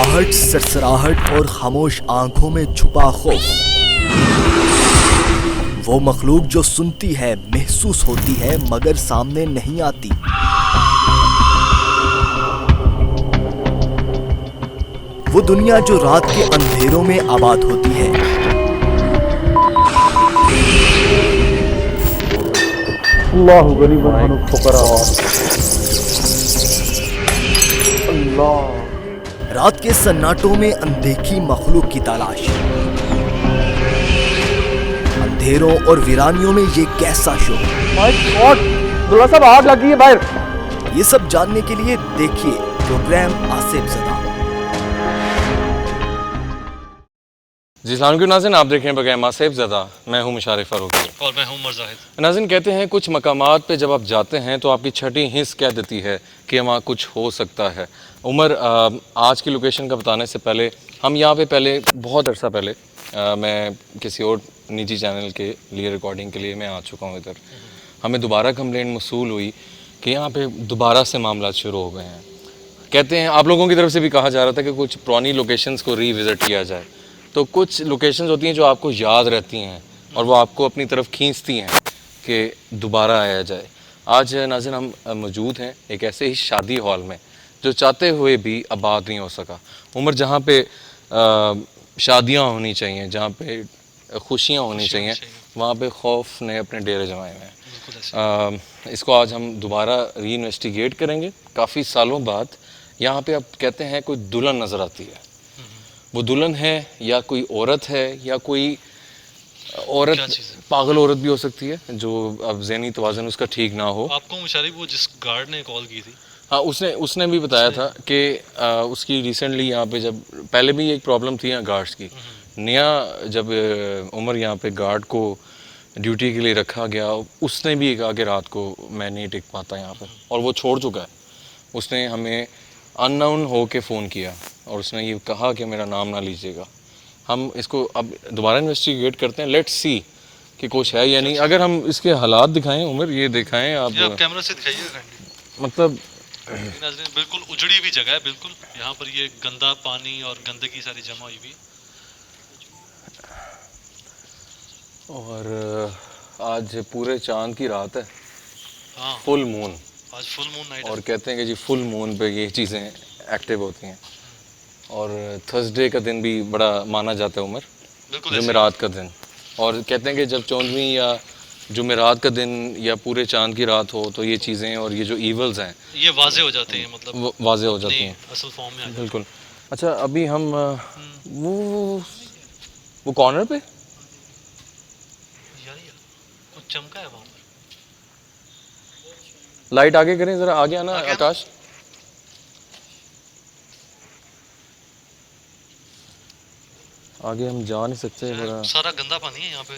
आहट, सरसराहट और खामोश आंखों में छुपा खौफ। वो मखलूक जो सुनती है, महसूस होती है, मगर सामने नहीं आती। वो दुनिया जो रात के अंधेरों में आबाद होती है। अल्लाह गरीबन फुकरा। अल्लाह। रात के सन्नाटों में अनदेखी मखलूक की तलाश, अंधेरों और वीरानियों में ये कैसा शो। माय गॉड, दुल्ला साहब आग लगी है बाहर। ये सब जानने के लिए देखिए प्रोग्राम आसिफ ज़दा। जी सलाम क्यों नाज़रीन, आप देख रहे हैं प्रोग्राम आसिफ ज़दा। मैं हूं मुशारिफ फारूकी और मैं हूं उमर जाहिद। नाज़रीन, कहते हैं कुछ मकामात पे जब आप जाते हैं तो आपकी छठी हिस्स कह देती है कि वहाँ कुछ हो सकता है। उमर, आज की लोकेशन का बताने से पहले हम यहाँ पे पहले बहुत अरसा पहले मैं किसी और निजी चैनल के लिए रिकॉर्डिंग के लिए मैं आ चुका हूँ इधर। हमें दोबारा कंप्लेंट मौसूल हुई कि यहाँ पे दोबारा से मामला शुरू हो गए हैं। कहते हैं आप लोगों की तरफ से भी कहा जा रहा था कि कुछ पुरानी लोकेशंस को रीविज़िट किया जाए। तो कुछ लोकेशंस होती हैं जो आपको याद रहती हैं और वो आपको अपनी तरफ खींचती हैं कि दोबारा आया जाए। आज नाज़रीन हम मौजूद हैं एक ऐसे ही शादी हॉल में जो चाहते हुए भी आबाद नहीं हो सका। उमर, जहाँ पे शादियाँ होनी चाहिए, जहाँ पे खुशियाँ होनी चाहिए, वहाँ पे खौफ ने अपने डेरे जमाए हुए हैं। इसको आज हम दोबारा री इन्वेस्टिगेट करेंगे। काफ़ी सालों बाद यहाँ पे अब कहते हैं कोई दुल्हन नज़र आती है। वो दुल्हन है या कोई औरत है या कोई औरत, पागल औरत भी हो सकती है जो अब ज़हनी तवाज़ुन उसका ठीक ना हो। आपको मुशारिफ वो जिस गार्ड ने कॉल की थी, हाँ, उसने भी बताया था कि उसकी रिसेंटली यहाँ पे जब पहले भी एक प्रॉब्लम थी यहाँ गार्ड्स की। नया जब उमर यहाँ पे गार्ड को ड्यूटी के लिए रखा गया, उसने भी कहा कि रात को मैं नहीं टिक पाता यहाँ पे, और वो छोड़ चुका है। उसने हमें अननोन हो के फ़ोन किया और उसने ये कहा कि मेरा नाम ना लीजिएगा। हम इसको अब दोबारा इन्वेस्टिगेट करते हैं। लेट्स सी कि कुछ है या नहीं। अगर हम इसके हालात दिखाएं उमर, ये दिखाएं आप कैमरा से दिखाइए। मतलब बिल्कुल उजड़ी हुई जगह है, बिल्कुल यहाँ पर ये गंदा पानी और गंदगी सारी जमा हुई हुई। और आज पूरे चांद की रात है। हाँ, फुल मून। आज फुल मून नाइट और कहते हैं कि जी फुल मून पे ये चीज़ें एक्टिव होती हैं। और थर्सडे का दिन भी बड़ा माना जाता है उमर, जुमेरात का दिन। और कहते हैं कि जब 14वीं या जुमेरात का दिन या पूरे चांद की रात हो तो ये चीज़ें और ये जो ईवल्स हैं ये वाजे हो जाते हैं, मतलब वाजे हो जाती हैं असल फॉर्म में। बिल्कुल। अच्छा, अभी हम वो कॉर्नर पे यार कुछ चमका है वहाँ पर। लाइट आगे करें ज़रा, आगे आना आकाश। आगे हम जा नहीं सकते, बड़ा सारा गंदा पानी है यहाँ पे।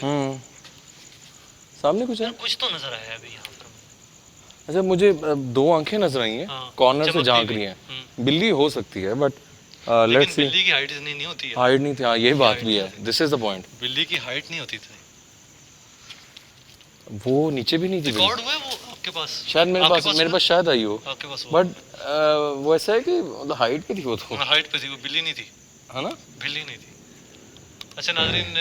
सामने कुछ है, कुछ तो नजर आया है अभी यहाँ पर। अच्छा, मुझे दो आंखें नजर आई हैं। हाँ, कॉर्नर से झांक रही हैं। बिल्ली हो सकती है बट लेट्स सी। बिल्ली की हाइट इतनी नहीं होती है। हाइट नहीं थी, हाँ ये बात भी है। This is the point. बिल्ली की हाइट नहीं होती थी। वो नीचे भी नहीं थी। रिकॉर्ड हुआ है वो आपके पास? शायद मेरे पास शायद आई हो, आपके पास बट वो ऐसा है कि मतलब हाइट पे थी वो तो। हाइट पे थी वो, बिल्ली नहीं थी, है ना? बिल्ली नहीं थी। अच्छा नाज़रीन,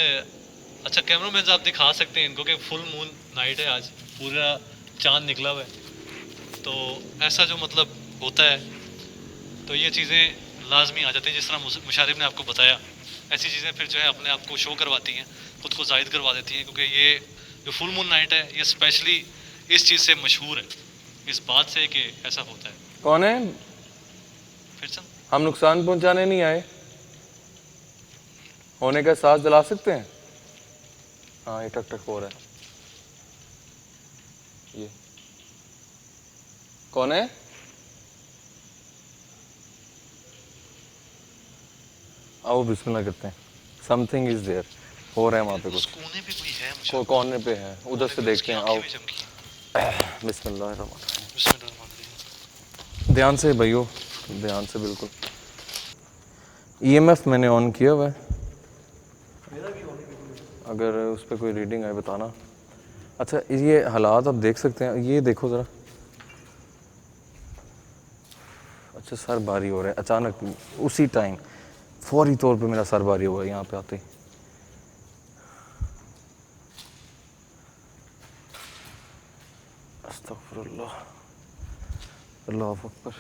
अच्छा कैमरा मैन आप दिखा सकते हैं इनको कि फुल मून नाइट है आज, पूरा चांद निकला हुआ है। तो ऐसा जो मतलब होता है तो ये चीज़ें लाजमी आ जाती हैं। जिस तरह मुशारिफ ने आपको बताया, ऐसी चीज़ें फिर जो है अपने आप को शो करवाती हैं, खुद को जाहिर करवा देती हैं। क्योंकि ये जो फुल मून नाइट है ये स्पेशली इस चीज़ से मशहूर है, इस बात से कि ऐसा होता है। कौन है? फिर से हम नुकसान पहुंचाने नहीं आए, होने का एहसास दिला सकते हैं। हाँ, ये टक टक हो रहा है। ये कौन है? आओ बिस्मिल्लाह करते हैं। समथिंग इज देयर, हो रहा है वहाँ पे कुछ। कोने पे कोई है, कॉर्नर पे है, उधर से देखते हैं। आओ बिस्मिल्लाह। ध्यान से भाइयों, ध्यान से बिल्कुल। ईएमएफ मैंने ऑन किया हुआ है, अगर उस पर कोई रीडिंग आए बताना। अच्छा, ये हालात आप देख सकते हैं, ये देखो ज़रा। अच्छा, सर भारी हो रहा है अचानक उसी टाइम। फौरी तौर पे मेरा सर भारी हुआ यहाँ पे आते ही। अस्तगफुरुल्लाह, अल्लाहु अकबर।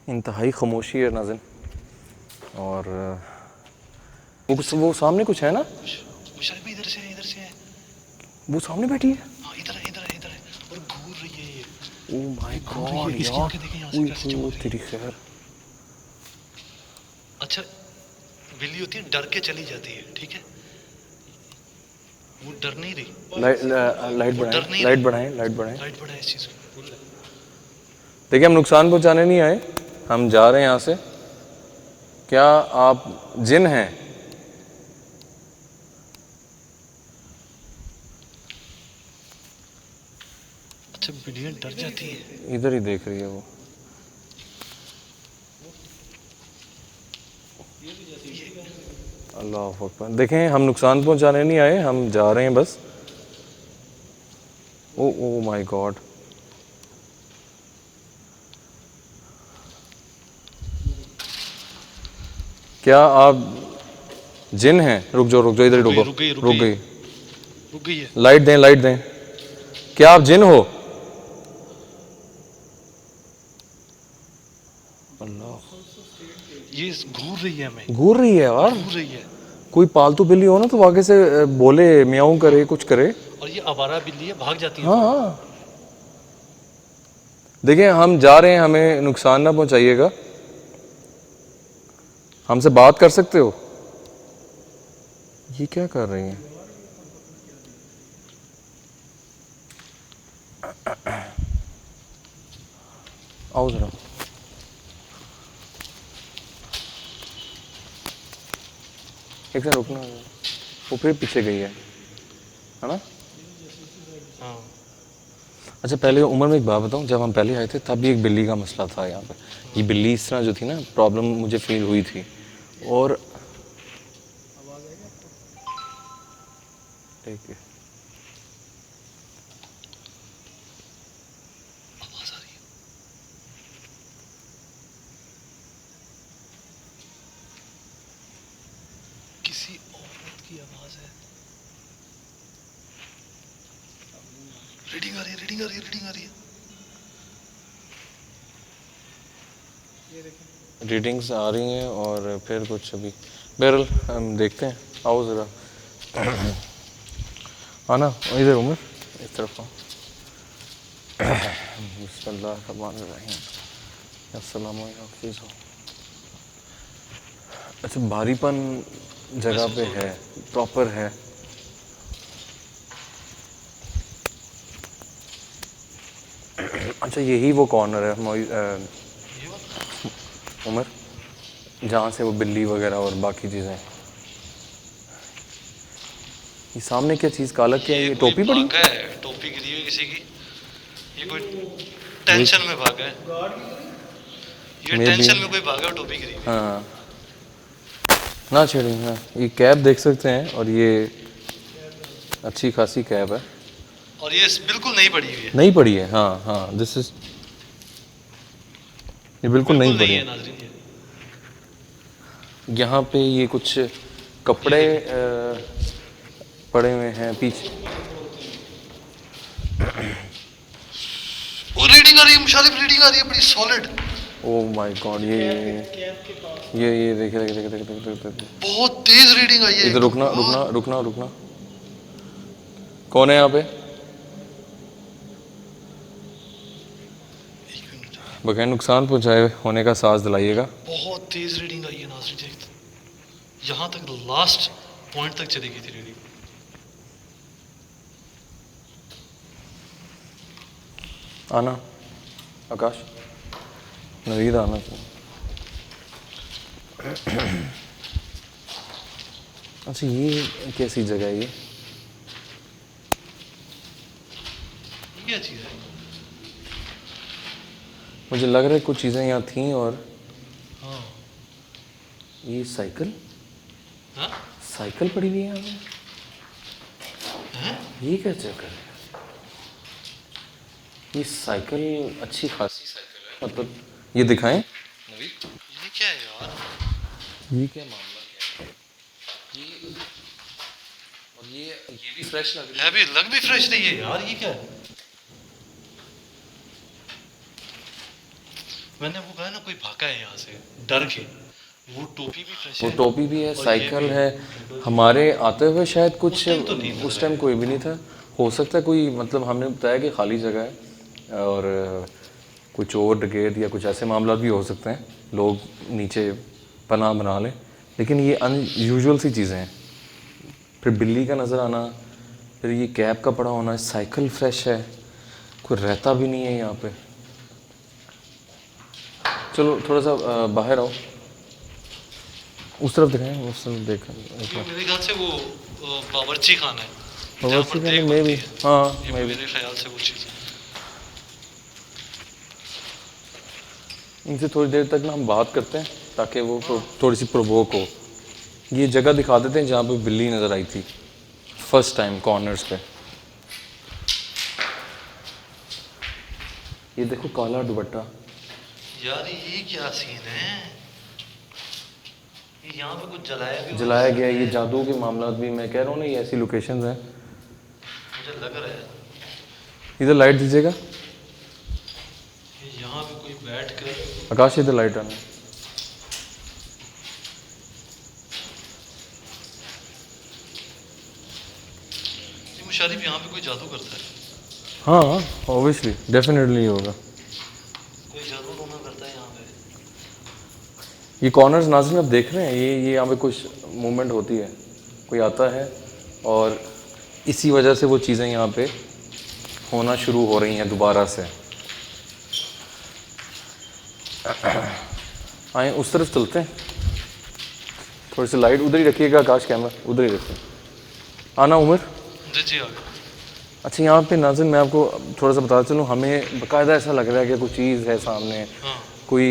इंतहाई खामोशी है नाज़िन। और वो सामने कुछ है ना, मुशर्रफ इधर से है। वो सामने बैठी है। हाँ इधर है और घूर रही है ये। ओह माय घूर रही गॉड है, इसकी आंखें देखें यहाँ से कैसे चमक रही तेरी खैर। है। अच्छा बिल्ली होती है डर के चली जाती है, ठीक है, वो डर नहीं रही। लाइट बढ़ाएं। लाइट बढ़ाए इस चीज को। देखिए हम नुकसान पहुंचाने नहीं आए, हम जा रहे हैं यहाँ से। क्या आप जिन हैं? अच्छा बिल्लियाँ डर जाती है। इधर ही देख रही है वो। अल्लाह अकबर। देखें हम नुकसान पहुंचाने नहीं आए, हम जा रहे हैं बस। Oh my God. क्या आप जिन हैं? रुक जाओ इधर ही रुको। रुक गई है। लाइट दें। क्या आप जिन हो? ये घूर रही है हमें। घूर रही है यार। घूर रही है। कोई पालतू बिल्ली हो ना तो आगे से बोले, म्याऊं करे, कुछ करे। और ये आवारा बिल्ली है, भाग जाती है। हाँ। देखिए हम जा रहे हैं, हमें नुकसान ना पहुंचाइएगा। हमसे बात कर सकते हो? ये क्या कर रही हैं? आओ जरा। एक सेकंड रुकना। वो फिर पीछे गई है ना? हाँ। अच्छा पहले उम्र में एक बात बताऊं, जब हम पहले आए थे तब भी एक बिल्ली का मसला था यहाँ पे। ये बिल्ली इस तरह जो थी ना, प्रॉब्लम मुझे फील हुई थी। और ठीक है, आवाज आ रही है। किसी औरत की आवाज है। रीडिंग आ रही है। रीडिंग्स आ रही हैं और फिर कुछ अभी बहरहाल हम देखते हैं। आओ ज़रा आना इधर उमर, इस तरफ आओ। बिस्मिल्लाहिर्रहमानिर्रहीम। अस्सलाम वालेकुम। अच्छा भारीपन जगह पे है, प्रॉपर है। अच्छा यही वो कॉर्नर है उमर, जहाँ से वो बिल्ली वगैरह और बाकी चीज़ें। ये सामने क्या चीज़ काला क्या है? ये टोपी पड़ी है, टोपी गिरी हुई किसी की। ये कोई टेंशन में भागा है। ये टेंशन में कोई भागा, टोपी गिरी। हाँ ना छेड़ी। हाँ ये कैब देख सकते हैं और ये अच्छी खासी कैब है और ये बिल्कुल नहीं पड़ी हुई है। नहीं पड़ी है। हाँ दिस इज, ये बिल्कुल नहीं पड़ी है। नाज़रीन यहाँ पे ये कुछ कपड़े पड़े हुए हैं पीछे। वो रीडिंग आ रही है, मुशालिफ रीडिंग आ रही है बड़ी सॉलिड। Oh my God. ये देख बहुत तेज रीडिंग आई है। इधर रुकना। कौन है यहाँ पे? बगैर नुकसान पहुँचाए होने का साज दिलाइएगा। बहुत तेज रीडिंग आई है नाज़रीन, यहाँ तक लास्ट पॉइंट तक चली गई थी रीडिंग। आना आकाश, नवीद आना। अच्छा ये कैसी जगह है? ये क्या चीज़ है? मुझे लग रहा है कुछ चीज़ें यहाँ थीं। और हाँ ये साइकिल पड़ी हुई है यहाँ पे। ये क्या चक्कर है? ये साइकिल अच्छी खासी साइकिल है, मतलब ये दिखाएं नवीद, ये क्या है यार? ये क्या मामला क्या है? ये और ये भी फ्रेश लग रही है भी, लग भी फ्रेश नहीं है यार, ये क्या है? मैंने वो कहा ना, कोई भागा है यहाँ से डर के। वो टोपी भी फ्रेश वो है। टोपी भी है, और ये साइकिल भी है। हमारे आते हुए शायद कुछ उस टाइम तो नहीं था उस टाइम कोई भी नहीं था। हो सकता है कोई, मतलब हमने बताया कि खाली जगह है और कोई चोर डकैत या कुछ ऐसे मामला भी हो सकते हैं, लोग नीचे पनाह बना लें, लेकिन ये अनयूजुअल सी चीज़ें हैं। फिर बिल्ली का नज़र आना, फिर ये कैब का पड़ा होना, साइकिल फ्रेश है, कोई रहता भी नहीं है यहाँ पे। चलो थोड़ा सा बाहर आओ, उस तरफ दिखाएं, उस तरफ देख ये मेरे ख्याल से वो बावर्ची खाना है, जहाँ बावर्ची पर खाने देख में बनती भी, है। हाँ ये मैं भी। मेरे ख्याल से वो चीज़ है। इनसे थोड़ी देर तक ना हम बात करते हैं ताकि वो थोड़ी सी प्रोवोक हो। ये जगह दिखा देते हैं जहाँ पे बिल्ली नज़र आई थी फर्स्ट टाइम, कॉर्नर्स पे। ये देखो काला दुपट्टा। यार ये क्या सीन है? ये यहाँ पे कुछ जलाया भी जलाया गया है, ये जादू के मामला भी, मैं कह रहा हूँ ना, ये ऐसी लोकेशंस हैं। मुझे लग रहा है इधर लाइट दीजिएगा कि यहाँ पे कोई बैठ कर। आकाश, इधर लाइट आना। ये मुशारिफ यहाँ पे कोई जादू करता है, हाँ ऑब्वियसली, डेफिनेटली होगा। कोई जादू टोना करता है यहाँ पे। ये कॉर्नर्स नाज़रीन आप देख रहे हैं, ये यहाँ पे कुछ मूवमेंट होती है, कोई आता है और इसी वजह से वो चीज़ें यहाँ पे होना शुरू हो रही हैं दोबारा से। आए उस तरफ चलते हैं, थोड़ी सी लाइट उधर ही रखिएगा आकाश, कैमरा उधर ही रखिए। आना उमर। जी जी आ गया। अच्छा यहाँ पे नाज़रीन मैं आपको थोड़ा सा बता चलूँ, हमें बाकायदा ऐसा लग रहा है कि कोई चीज़ है सामने, हाँ कोई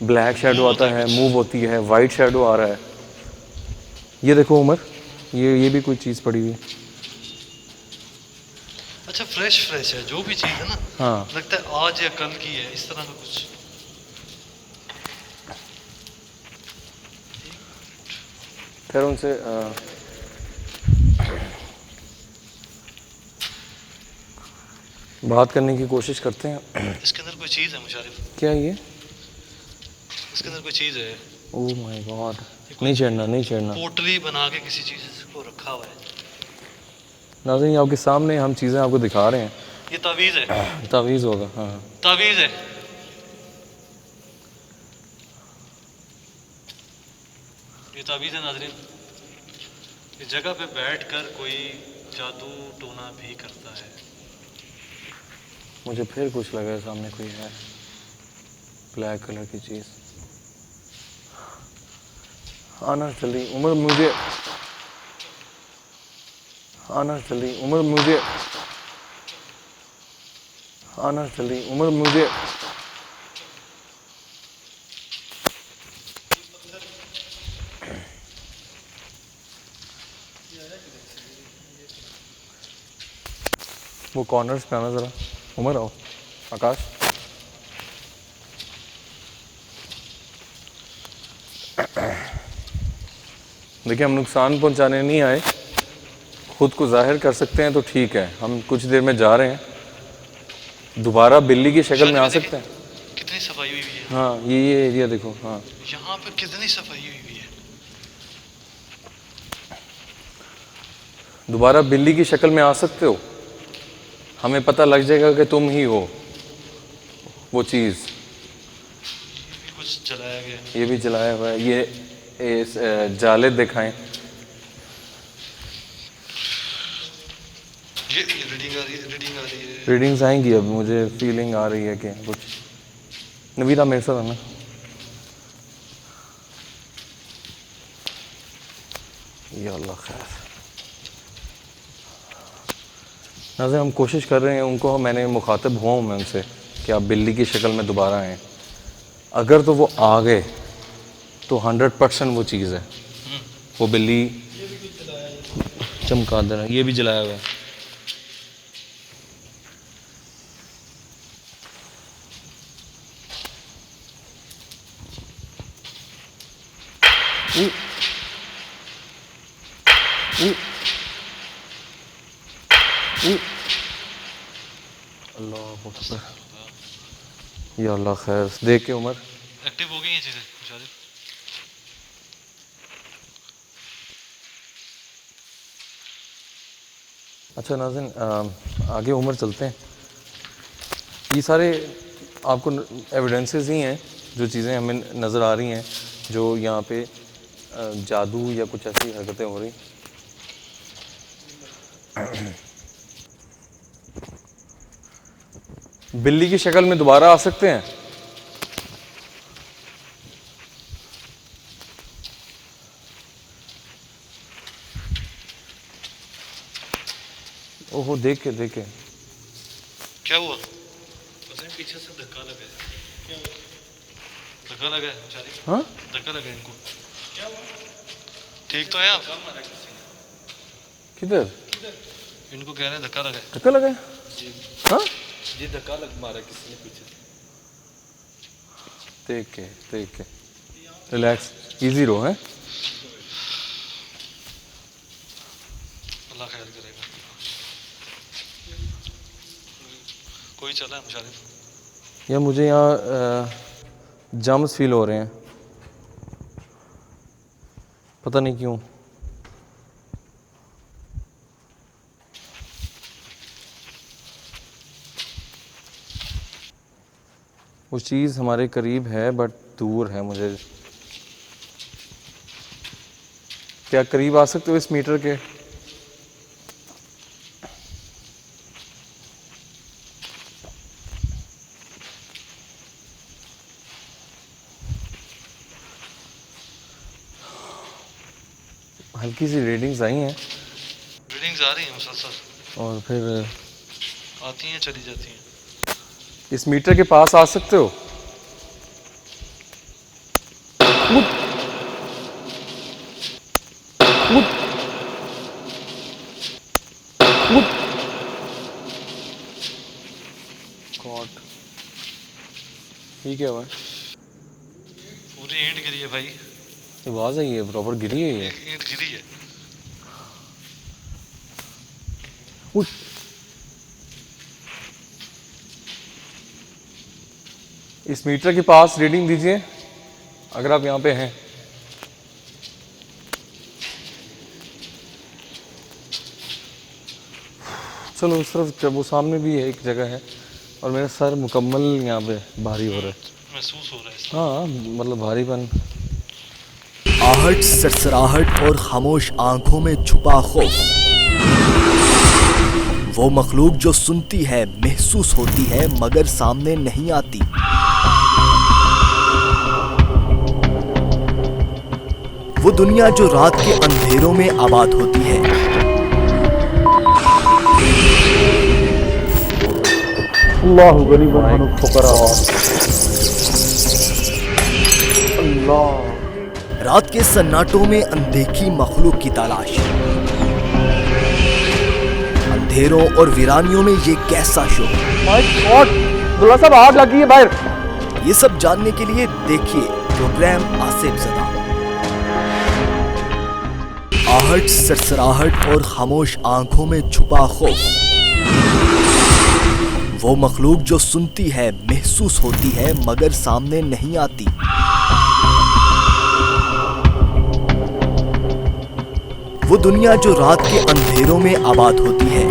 ब्लैक शेडो आता है, मूव होती है, वाइट शेडो आ रहा है। ये देखो उमर, ये भी कोई चीज़ पड़ी हुई है। अच्छा, फ्रेश फ्रेश है जो भी चीज़ है ना। हाँ लगता है आज या कल की है, इस तरह का कुछ। खैर उनसे बात करने की कोशिश करते हैं। इसके अंदर कोई चीज़ है मुशारिफ, क्या ये? इसके अंदर कोई चीज़ है। ओह माय गॉड, नहीं छेड़ना, नहीं छेड़ना। पोटली बना के किसी चीज़ को रखा हुआ है। नाज़रीन आपके सामने हम चीज़ें आपको दिखा रहे हैं। ये तावीज़ है, तावीज़ होगा, हाँ। तावीज़ है। ये तावीज़ है नाज़रीन। इस जगह पे बैठकर कोई जादू टोना भी करता है। मुझे फिर कुछ लगा सामने कोई है, ब्लैक कलर की चीज़। आना जल्दी उमर, मुझे आना जल्दी उमर, मुझे आना जल्दी उमर, मुझे वो कॉर्नर्स पे आना ज़रा। उमर आओ, आकाश। देखिए हम नुकसान पहुंचाने नहीं आए, खुद को जाहिर कर सकते हैं तो ठीक है। हम कुछ देर में जा रहे हैं, दोबारा बिल्ली की शक्ल में आ सकते हैं। कितनी सफाई हुई हुई है हाँ ये एरिया देखो, हाँ यहाँ पे, कितनी सफाई हुई हुई है। दोबारा बिल्ली की शक्ल में आ सकते हो, हमें पता लग जाएगा कि तुम ही हो वो चीज़। ये भी कुछ जलाया गया है। ये भी जलाया हुआ है, ये जाले दिखाएं। ये रीडिंग आ रही है, रीडिंग आ रही है। रीडिंग्स आएंगी, अब मुझे फीलिंग आ रही है कि कुछ। नवीदा मेरे साथ आना। या अल्लाह खैर। नाज़रीन हम कोशिश कर रहे हैं, उनको मैंने मुखातिब हुआ हूँ मैं उनसे कि आप बिल्ली की शक्ल में दोबारा आएँ। अगर तो वो आ गए तो 100% वो चीज़ है, वो बिल्ली चमगादड़ है। ये भी जलाया हुआ है। अल्लाह अकबर। या अल्लाह खैर, देख के उमर एक्टिव हो गई ये चीज़ें मुशारिफ। अच्छा नाज़रीन, आगे उमर चलते हैं। ये सारे आपको एविडेंसेस ही हैं, जो चीज़ें हमें नज़र आ रही हैं, जो यहाँ पे जादू या कुछ ऐसी हरकतें हो रही। बिल्ली की शक्ल में दोबारा आ सकते हैं। ओहो, देख के क्या हुआ? पता नहीं, पीछे से धक्का लगा है। क्या हुआ? धक्का लगा है मुशारिफ। हाँ, धक्का लगा है इनको। क्या हुआ? ठीक तो है आप? किधर इनको कह रहे हैं धक्का लगा है। धक्का लगा है? हाँ, जी धक्का लग मारा किसी ने पीछे से। देख के रिलैक्स, इजी रहो हैं। अल्लाह खैर करेगा। कोई चला है मुशारिफ? या मुझे यहाँ जम्स फील हो रहे हैं, पता नहीं क्यों। वो चीज़ हमारे करीब है बट दूर है। मुझे क्या करीब आ सकते हो इस मीटर के? हल्की सी रीडिंग्स आई हैं रीडिंग्स आ रही हैं मुसलसल, और फिर आती हैं चली जाती हैं। इस मीटर के पास आ सकते हो? गॉड, ये क्या हुआ? पूरी ईंट गिरी है भाई। आवाज आई है, प्रॉपर गिरी है ये। ईंट गिरी है। उठ। इस मीटर के पास रीडिंग दीजिए अगर आप यहाँ पे हैं। चलो उस तरफ, जब वो सामने भी है एक जगह है, और मेरा सर मुकम्मल यहाँ पे भारी हो रहा है। महसूस हो रहा है इसमें। हाँ, मतलब भारीपन। आहट, सरसराहट और खामोश आंखों में छुपा खौफ। वो मखलूक जो सुनती है, महसूस होती है, मगर सामने नहीं आती। वो दुनिया जो रात के अंधेरों में आबाद होती है। अल्लाहु गरीबन व फुकरा। अल्लाह। रात के सन्नाटों में अनदेखी मखलूक की तलाश। अंधेरों और वीरानियों में ये कैसा शो। माय गॉड, अब्दुल्ला साहब आग लगी है बाहर। ये सब जानने के लिए देखिए प्रोग्राम आसिफ ज़दा। आहट, सरसराहट और खामोश आंखों में छुपा खौफ। वो मखलूक जो सुनती है, महसूस होती है, मगर सामने नहीं आती। वो दुनिया जो रात के अंधेरों में आबाद होती है।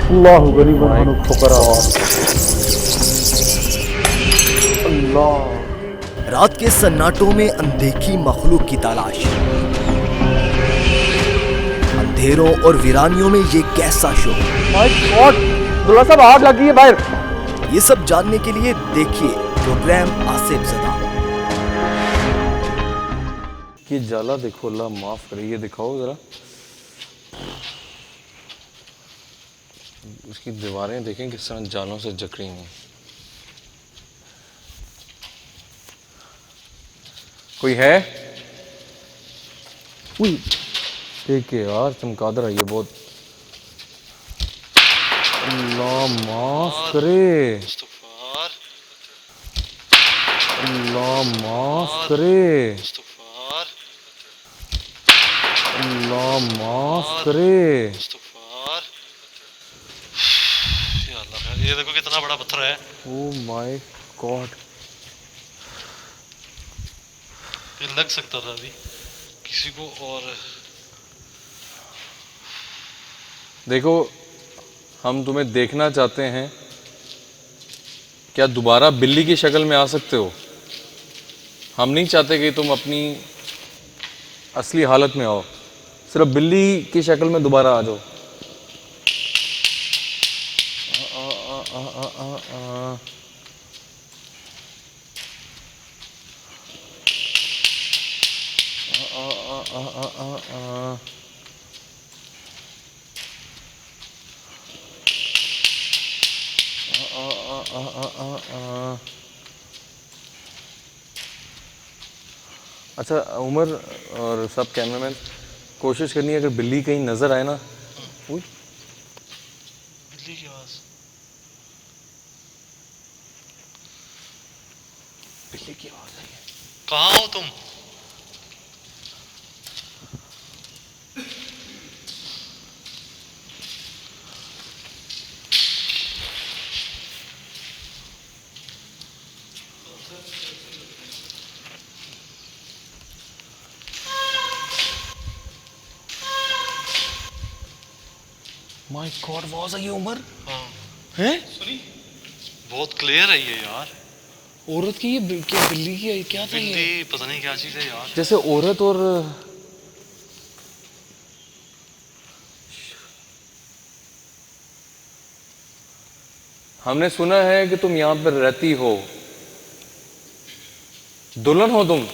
अल्लाहु गरीबन व फुकरा। अल्लाह। रात के सन्नाटों में अनदेखी मखलूक की तलाश। अंधेरों और वीरानियों में ये कैसा शो। माय गॉड, अब्दुल्ला साहब आग लगी है बाहर। ये सब जानने के लिए देखिए प्रोग्राम आसिफ ज़दा। ये जाला देखो, अल्लाह माफ करे, ये दिखाओ जरा। उसकी दीवारें देखें किस तरह जालों से जकड़ी हुई। कोई है? ठीक है यार, चमकादड़ है ये बहुत। अल्लाह माफ करे। इस्तग़फ़ार। अल्लाह माफ करे, इस्तगफार, अल्लाह माफ करे। इस्तगफार। या अल्लाह खैर, ये देखो कितना बड़ा पत्थर है। Oh my God. ये लग सकता था अभी किसी को। और देखो, हम तुम्हें देखना चाहते हैं, क्या दोबारा बिल्ली की शक्ल में आ सकते हो? हम नहीं चाहते कि तुम अपनी असली हालत में आओ, सिर्फ बिल्ली की शक्ल में दोबारा आ जाओ। आ, आ, आ, आ, आ, आ। आ, आ, आ, आ, आ। आ, आ, आ, आ। अच्छा उमर और सब कैमरामैन, कोशिश करनी है अगर बिल्ली कहीं नज़र आए ना। उई, बिल्ली की आवाज। बिल्ली की आवाज़ आई है। कहाँ हो तुम? माय गॉड, आवाज़ आई है उमर। हाँ, हैं? बहुत क्लियर है ये यार। औरत की, ये क्या बिल्ली की है? क्या था ये? बिल्ली पता नहीं क्या चीज़ है यार। जैसे औरत और हमने सुना है कि तुम यहाँ पर रहती हो, दुल्हन हो तुम।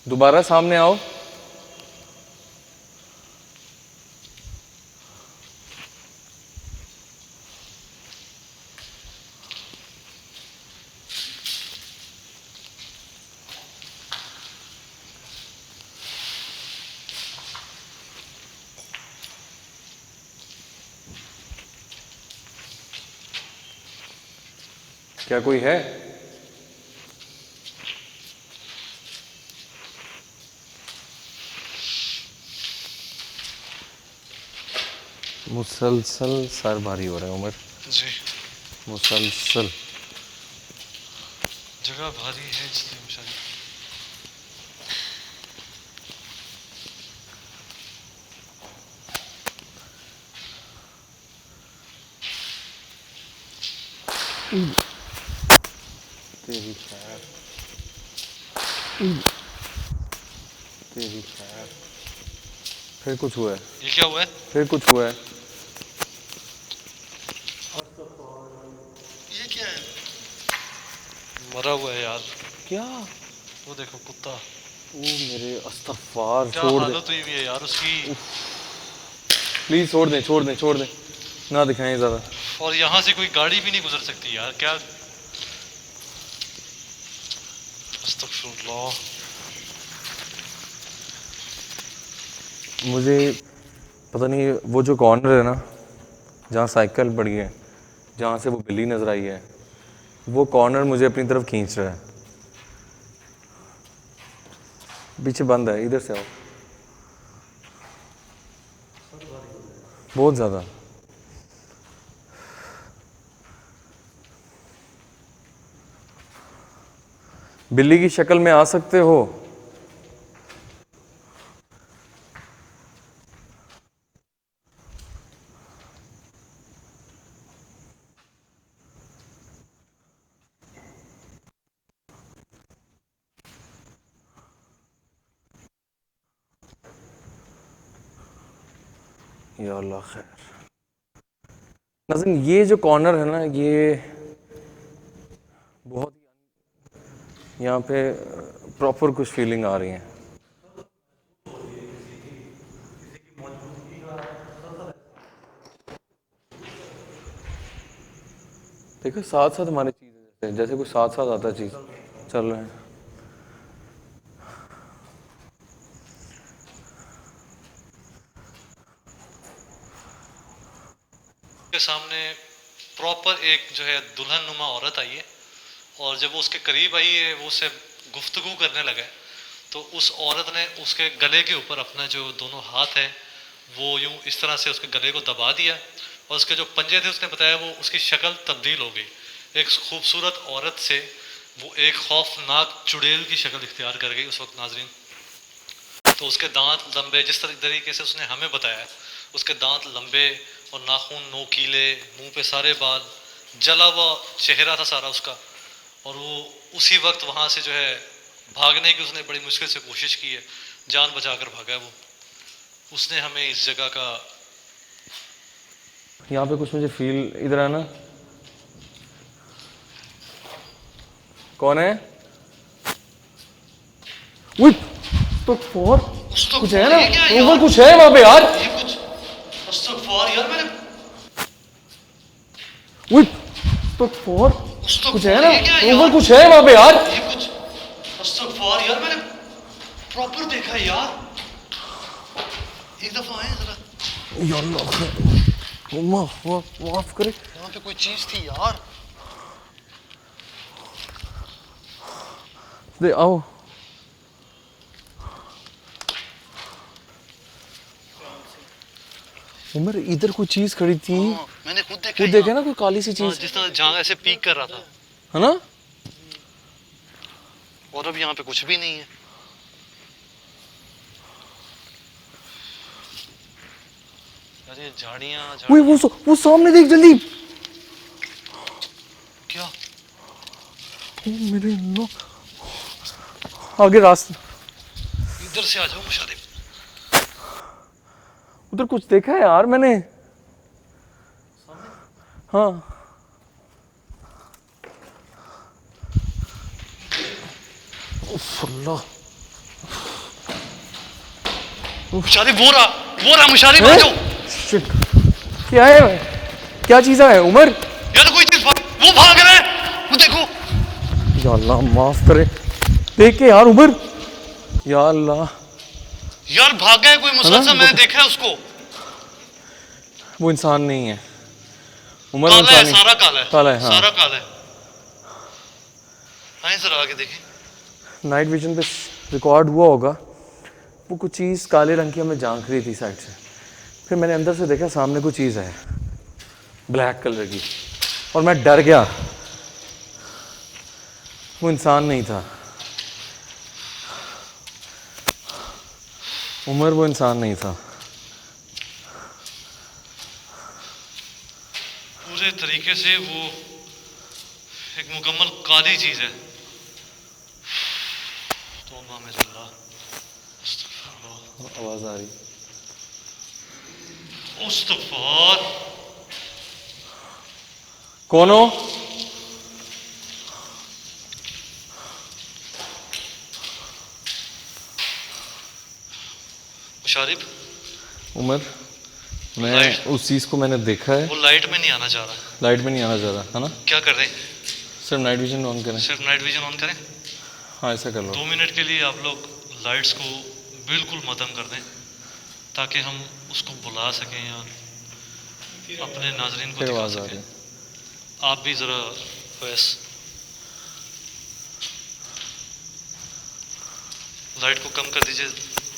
दोबारा सामने आओ। क्या कोई है? मुसलसल सर भारी हो रहा है उमर, जी, मुसलसल। जगह भारी है इसलिए मुझे। तेरी खैर, तेरी खैर। फिर कुछ हुआ है, ये क्या हुआ है? फिर कुछ हुआ है। ये क्या है? मरा हुआ है यार। क्या? वो देखो कुत्ता। ओ मेरे अस्तगफार, क्या छोड़ दे हालत हुई हुई है यार उसकी। प्लीज, छोड़ दे, छोड़ दे, छोड़ दे, ना दिखाएं ज़्यादा। और यहाँ से कोई गाड़ी भी नहीं गुजर सकती यार। क्या, अस्तगफिरुल्लाह। मुझे पता नहीं, वो जो कॉर्नर है ना जहाँ साइकिल पड़ी है, जहाँ से वो बिल्ली नज़र आई है, वो कॉर्नर मुझे अपनी तरफ खींच रहा है। पीछे बंद है, इधर से आओ। बहुत ज़्यादा। बिल्ली की शक्ल में आ सकते हो? या अल्लाह खैर। नाज़रीन, ये जो कॉर्नर है ना, ये बहुत यहाँ पे प्रॉपर कुछ फीलिंग आ रही है। देखो साथ साथ हमारी चीज़ें, जैसे कुछ साथ साथ आता चीज़ चल रहे हैं। के सामने प्रॉपर एक जो है दुल्हन नुमा औरत आई है, और जब वो उसके करीब आई है, वो उससे गुफ्तगू करने लगा है, तो उस औरत ने उसके गले के ऊपर अपना जो दोनों हाथ है वो यूं इस तरह से उसके गले को दबा दिया, और उसके जो पंजे थे उसने बताया वो उसकी शक्ल तब्दील हो गई। एक खूबसूरत औरत से वो एक खौफनाक चुड़ैल की शक्ल इख्तियार कर गई उस वक्त नाजरीन। तो उसके दांत लंबे, जिस तरीके से उसने हमें बताया, उसके दांत लंबे और नाखून नोकीले, मुंह पे सारे बाल, जला हुआ चेहरा था सारा उसका, और वो उसी वक्त वहाँ से जो है भागने की उसने बड़ी मुश्किल से कोशिश की है, जान बचाकर भागा है वो। उसने हमें इस जगह का यहाँ पे कुछ मुझे फील, इधर है ना, कौन है? तो फोर कुछ है ना, ऊपर कुछ है वहां पे यार। ये कुछ अस्तगफार यार, मैंने तो फोर कुछ है ना, ऊपर कुछ है वहां पे यार। ये कुछ अस्तगफार यार, मैंने प्रॉपर देखा है यार। एक दफा आए जरा, या अल्लाह माफ करे। यहाँ पे कोई चीज थी यार। दे आओ। उमर इधर कोई चीज खड़ी थी, मैंने खुद देखा। खुद देखे ना, कोई काली सी चीज, जिस तरह जांग ऐसे पीक कर रहा था, है ना। और अब यहाँ पे कुछ भी नहीं है। अरे झाड़ियाँ वो सामने देख जल्दी। क्या? मेरे नो आगे रास्ता, इधर से आ जाओ मुशारिफ। उधर कुछ देखा है यार मैंने। हाँ अल्लाह, मुशारिफ वो रहा मुशारिफ, आ जाओ। शिट, क्या है, क्या चीज़ है उमर? यार कोई चीज वो भाग रहा है, वो देखो। या अल्लाह माफ करे, देख के यार उमर, या अल्लाह। यार भाग गया है कोई मुसलसल, मैंने देखा है उसको। वो इंसान नहीं है उमर, काला है, इंसान सारा काला है, काला है, हाँ। सारा काला है। आए जरा आगे देखें। नाइट विजन पे रिकॉर्ड हुआ होगा, वो कुछ चीज़ काले रंग की हमें झांक रही थी साइड से, फिर मैंने अंदर से देखा सामने कोई चीज़ है ब्लैक कलर की, और मैं डर गया। वो इंसान नहीं था उमर, वो इंसान नहीं था। पूरे तरीके से वो एक मुकम्मल काली चीज है। तौबा मेरे अल्लाह, अस्तगफुरुल्लाह। आवाज आ रही। इस्तग़फ़ार। कौन हो? मुशारिफ, उमर, मैं उस चीज़ को मैंने देखा है। वो लाइट में नहीं आना चाह रहा। लाइट में नहीं आना चाह रहा है ना? क्या कर रहे हैं? सिर्फ नाइट विजन ऑन करें। सिर्फ नाइट विजन ऑन करें। हाँ ऐसा कर लो। 2 मिनट के लिए आप लोग लाइट्स को बिल्कुल मदम कर दें, ताकि हम उसको बुला सकें या अपने नाजरीन को दिखा आवाज़ आ रही सकें। आप भी ज़रा वैस लाइट को कम कर दीजिए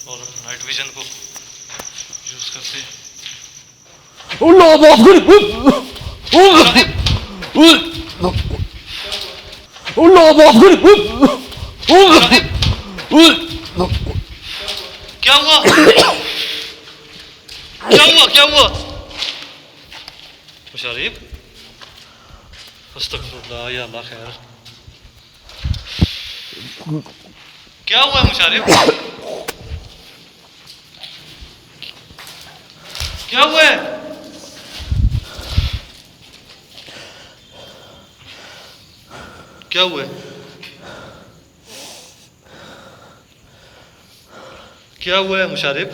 और नाइट विजन को यूज़ करते हैं। क्या हुआ? क्या हुआ? मुशारिफ, अस्तगफुरुल्लाह, या अल्लाह खैर। क्या हुआ मुशारिफ? क्या हुआ है? क्या हुआ है? क्या हुआ है मुशारिफ?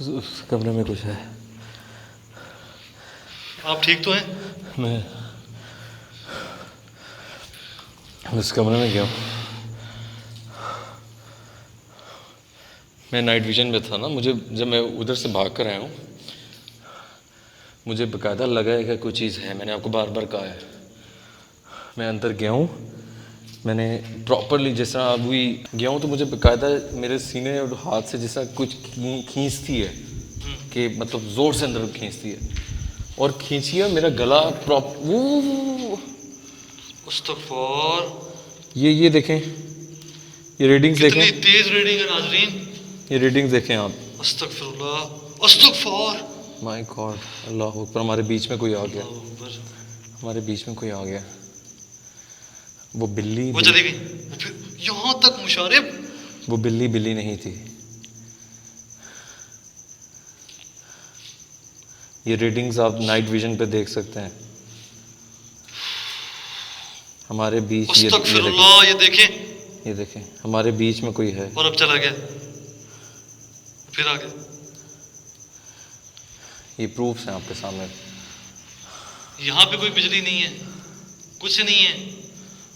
उस कमरे में कुछ है। आप ठीक तो हैं? मैं उस कमरे में गया। मैं नाइट विजन में था ना, मुझे जब मैं उधर से भाग कर आया हूँ, मुझे बाकायदा लगा है कि कोई चीज़ है। मैंने आपको बार बार कहा है। मैं अंदर गया हूँ, मैंने प्रॉपरली जिस तरह अभी गया हूँ तो मुझे बाकायदा मेरे सीने और हाथ से जैसा कुछ खींचती है कि मतलब ज़ोर से अंदर खींचती है और खींचिए मेरा गला अस्तगफुर। ये देखें, ये रीडिंग्स कितनी देखें, तेज रीडिंग है नाजरीन। ये रीडिंग्स देखें आप। अस्तगफुरुल्लाह अस्तगफुर। माय गॉड, अल्लाह अकबर। हमारे बीच में कोई आ गया, अल्लाहु अकबर। हमारे बीच में कोई आ गया। वो बिल्ली वो चली गई, वो फिर यहाँ तक मुशारिब। वो बिल्ली नहीं थी। ये रीडिंग्स आप नाइट विजन पे देख सकते हैं। हमारे बीच अस्तगफिरुल्लाह। ये देखें, ये देखें हमारे बीच में कोई है। और अब चला गया, फिर आ गया। ये प्रूफ्स हैं आपके सामने। यहाँ पे कोई बिजली नहीं है, कुछ नहीं है,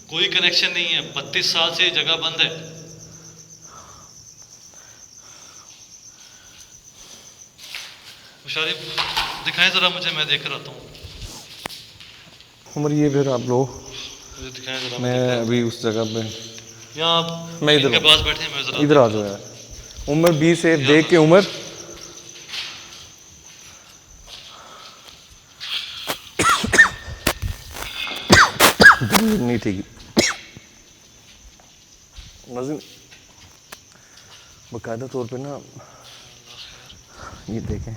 कोई कनेक्शन नहीं है। 32 साल से ये जगह बंद है। मुशारिब दिखाएं जरा मुझे, मैं देख कर आता हूँ। उमर ये फिर आप लोग, मुझे दिखाएं जरा। मैं अभी उस जगह पे, यहाँ आप मैं इधर इनके पास बैठे हैं, मैं जरा इधर आ जाओ यार। उमर बी से देख के उमर। नहीं ठीक नाज़रीन, बाकायदा तौर पे ना ये देखें।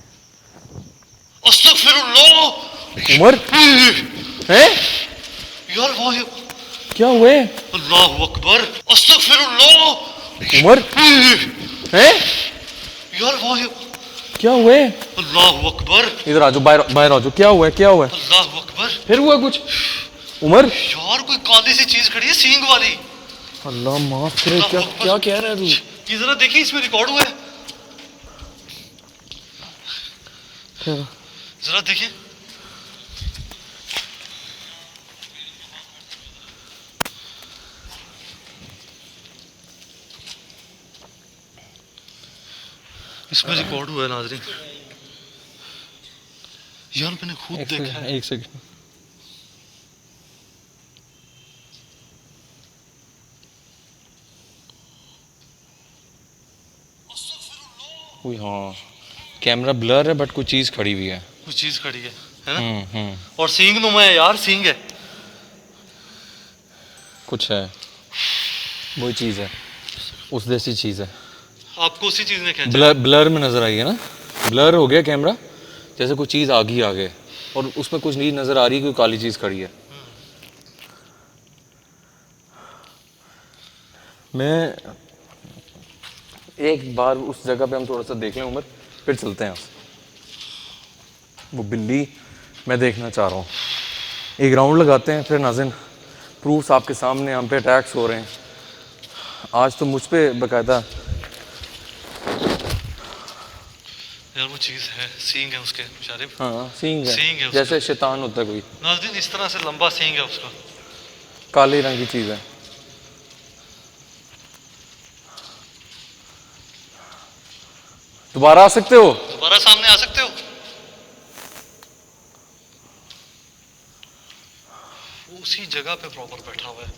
अस्तगफिरुल्लाह। उमर है यार वो है। क्या हुए? अल्लाहु अकबर। अस्तगफिरुल्लाह। उमर है यार वो है। क्या हुए? अल्लाहु अकबर। इधर आ जाओ, बाहर आ जाओ। क्या हुआ है, क्या हुआ है? अल्लाहु अकबर। फिर हुआ कुछ? उमर यार कोई काली सी चीज खड़ी है, सींग वाली। अल्लाह माफ करे, क्या क्या कह रहा है तू? ये जरा देखिए, इसमें रिकॉर्ड हुआ है। क्या? जरा देखिए। इसमें रिकॉर्ड हुआ है नाजरीन। यार मैंने खुद देखा है। एक सेकंड। हाँ, कैमरा ब्लर है बट कोई चीज़ खड़ी हुई है। कुछ चीज खड़ी है ना? और सींग नुमा है यार, सींग है। कुछ है, वही चीज़ है, उस जैसी चीज़ है। आपको उसी चीज ने खींचा। ब्लर में नज़र आई है ना, ब्लर हो गया कैमरा, जैसे कोई चीज़ आगे आ गए और उसमें कुछ नहीं नज़र आ रही, कोई काली चीज़ खड़ी है। मैं एक बार उस जगह पे हम थोड़ा सा देख लें उमर, फिर चलते हैं। वो बिल्ली मैं देखना चाह रहा हूँ। एक राउंड लगाते हैं फिर नाज़रीन, प्रूफ्स आपके सामने, हम पे अटैक्स हो रहे हैं आज तो मुझ पे बाकायदा। यार वो चीज है, सींग है उसके मुशारिब। हाँ सींग है, सींग है उसका। जैसे शैतान होता है कोई, नाज़रीन इस तरह से लंबा सींग है उसका। काले रंग की चीज़ है। दोबारा आ सकते हो? दोबारा सामने आ सकते हो? वो उसी जगह पे प्रॉपर बैठा हुआ है।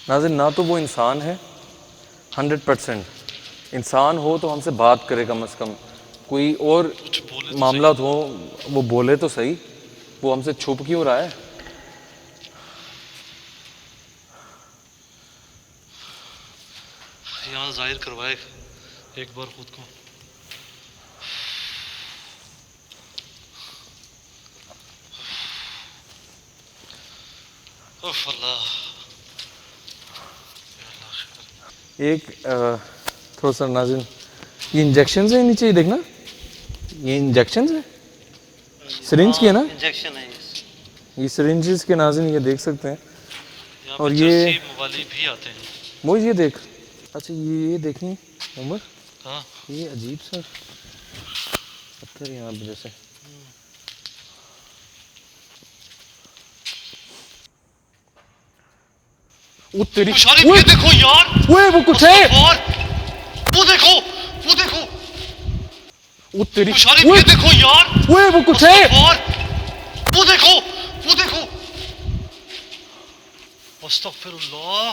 नाज़रीन ना तो वो इंसान है 100%, इंसान हो तो हमसे बात करे कम से कम, कोई और कुछ बोले तो मामला हो वो बोले तो सही, वो हमसे छुप क्यों रहा है? यहाँ जाहिर करवाए एक बार खुद को। उफ अल्लाह। एक थोड़ा सा नाज़रीन, ये इंजेक्शन है नीचे, ये देखना, ये इंजेक्शन है, सिरिंज की है ना, इंजेक्शन है ये सिरिंजेस के नाज़रीन, ये देख सकते हैं। यहाँ और पे ये जर्सी वाली भी आते हैं। वो ये देख, अच्छा ये देखें उमर, हाँ ये अजीब सा पत्थर यहाँ पे जैसे, वो तेरी मुशारिफ ये देखो यार, ओए वो कुछ है, और वो देखो, वो देखो वो तेरी मुशारिफ ये देखो यार, ओए वो कुछ है, और वो देखो, वो देखो। अस्तगफिरुल्लाह,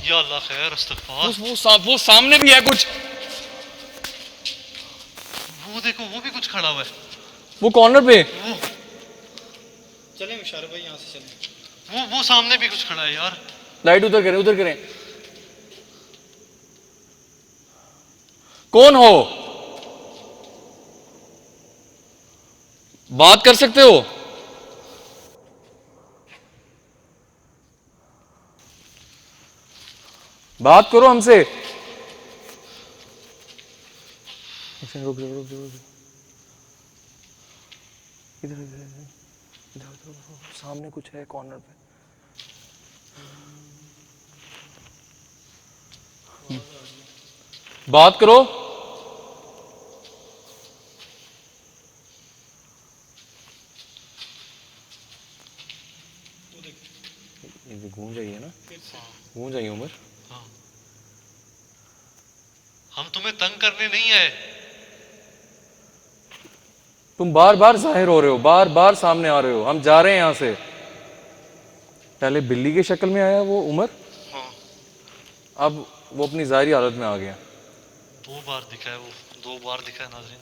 या अल्लाह खैर, अस्तगफार। वो सामने भी है कुछ, वो देखो, वो भी कुछ खड़ा हुआ है। वो कॉर्नर पे। चलें मुशारिफ भाई, यहाँ से चलें। वो सामने भी कुछ खड़ा है यार। लाइट उधर करें, उधर करें। कौन हो? बात कर सकते हो? बात करो हमसे। रुक जाओ, रुक जाओ, रुक जाओ। इधर इधर इधर इधर, सामने कुछ है कॉर्नर पे। बात करो। ये गूंज आई है ना, गूंज आई उमर। हम तुम्हें तंग करने नहीं आए। तुम बार बार जाहिर हो रहे हो, बार बार सामने आ रहे हो। हम जा रहे हैं यहाँ से। पहले बिल्ली की शक्ल में आया वो उमर, अब वो अपनी ज़ाहिरी हालत में आ गया। 2 बार दिखा है वो, 2 बार दिखा है नाज़रीन।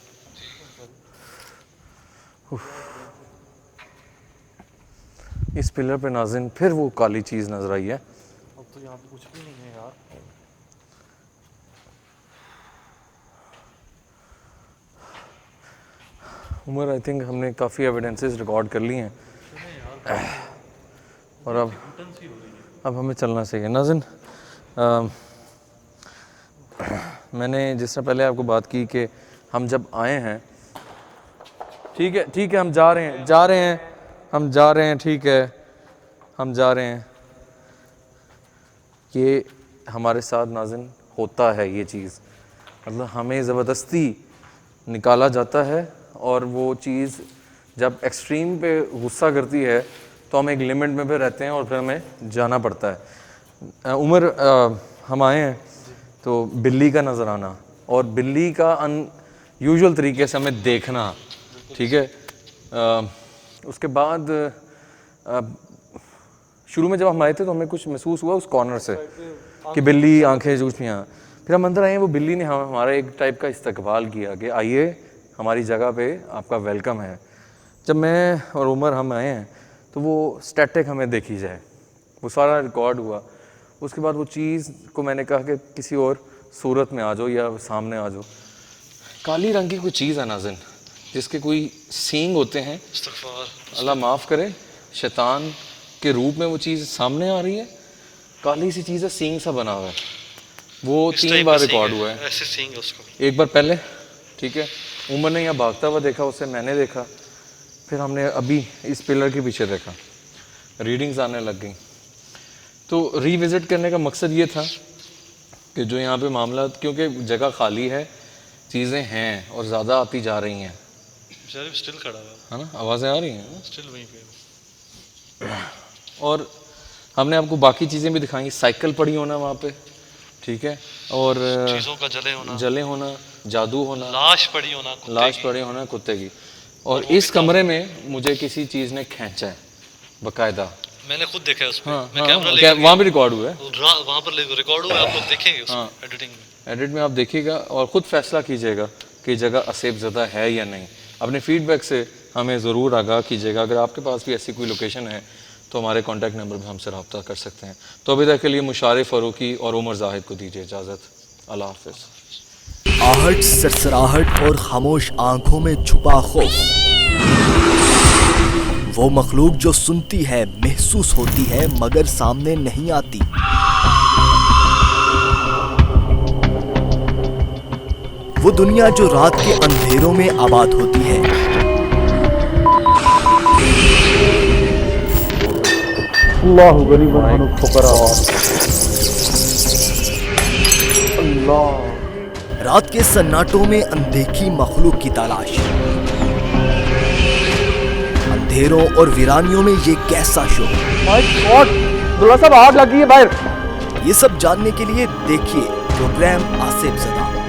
इस पिलर पे नाज़रीन फिर वो काली चीज़ नजर आई है। अब तो यहाँ पे कुछ भी नहीं है यार। उमर आई थिंक हमने काफ़ी एविडेंसेस रिकॉर्ड कर ली हैं और अब हमें चलना चाहिए। नाज़रीन, मैंने जिस तरह पहले आपको बात की कि हम जब आए हैं, ठीक है, हम जा रहे हैं, हम जा रहे हैं, ठीक है, हम जा रहे हैं। ये हमारे साथ नाज़रीन होता है ये चीज़, मतलब हमें ज़बरदस्ती निकाला जाता है और वो चीज़ जब एक्सट्रीम पे गुस्सा करती है तो हम एक लिमिट में भी रहते हैं और फिर हमें जाना पड़ता है। उमर, हम आए हैं तो बिल्ली का नज़र आना और बिल्ली का अनयूजुअल तरीके से हमें देखना, ठीक है। उसके बाद शुरू में जब हम आए थे तो हमें कुछ महसूस हुआ उस कॉर्नर से कि बिल्ली आंखें जूझ में। फिर हम अंदर आए, वो बिल्ली ने हमारा एक टाइप का इस्तकबाल किया कि आइए हमारी जगह पे आपका वेलकम है। जब मैं और उमर हम आए हैं तो वो स्टैटिक हमें देखी जाए, वो सारा रिकॉर्ड हुआ। उसके बाद वो चीज़ को मैंने कहा कि किसी और सूरत में आ जाओ या सामने आ जाओ। काली रंग की कोई चीज़ है नाज़रीन, जिसके कोई सींग होते हैं, अल्लाह माफ़ करे, शैतान के रूप में वो चीज़ सामने आ रही है। काली सी चीज़ है, सींग सा बना हुआ है। वो 3 बार रिकॉर्ड हुआ है। ऐसे सींग है उसको। एक बार पहले, ठीक है, उमर ने यहाँ भागता हुआ देखा, उससे मैंने देखा, फिर हमने अभी इस पिलर के पीछे देखा, रीडिंग्स आने लग गई। तो रीविज़िट करने का मकसद ये था कि जो यहाँ पे मामला, क्योंकि जगह खाली है, चीज़ें हैं और ज़्यादा आती जा रही हैं, स्टिल खड़ा हुआ है ना, आवाज़ें आ रही हैं स्टिल वहीं पे। और हमने आपको बाकी चीज़ें भी दिखाई, साइकिल पड़ी होना वहाँ पे, ठीक है, और चीज़ों का जले होना, जादू होना, लाश पड़ी होना कुत्ते की। और इस कमरे में मुझे किसी चीज़ ने खींचा है बाकायदा। मैंने खुद देखा है उसमें। हाँ, मैं हाँ, कैमरा हाँ, लेकर वहाँ भी रिकॉर्ड हुआ है, वहाँ पर रिकॉर्ड हुआ है, आप लोग देखेंगे उसमें एडिटिंग में। एडिट में आप देखिएगा और ख़ुद फैसला कीजिएगा कि जगह असेब ज़दा है या नहीं। अपने फीडबैक से हमें ज़रूर आगाह कीजिएगा। अगर आपके पास भी ऐसी कोई लोकेशन है तो हमारे कॉन्टैक्ट नंबर पर हमसे रब्ता कर सकते हैं। तो अभी तक के लिए मुशारिफ फ़ारूकी और उमर जाहिद को दीजिए इजाज़त। अल्लाह हाफ़िज़। आहट, सरसराहट और खामोश आंखों में छुपा खौफ, वो मखलूक जो सुनती है, महसूस होती है, मगर सामने नहीं आती। वो दुनिया जो रात के अंधेरों में आबाद होती है। अल्लाह गरीब अल्लाह। रात के सन्नाटों में अनदेखी मखलूक की तलाश, अंधेरों और वीरानियों में ये कैसा शो। माय गॉड, दुल्हा साहब आग लगी है बाहर। ये सब जानने के लिए देखिए प्रोग्राम आसिफ ज़दा।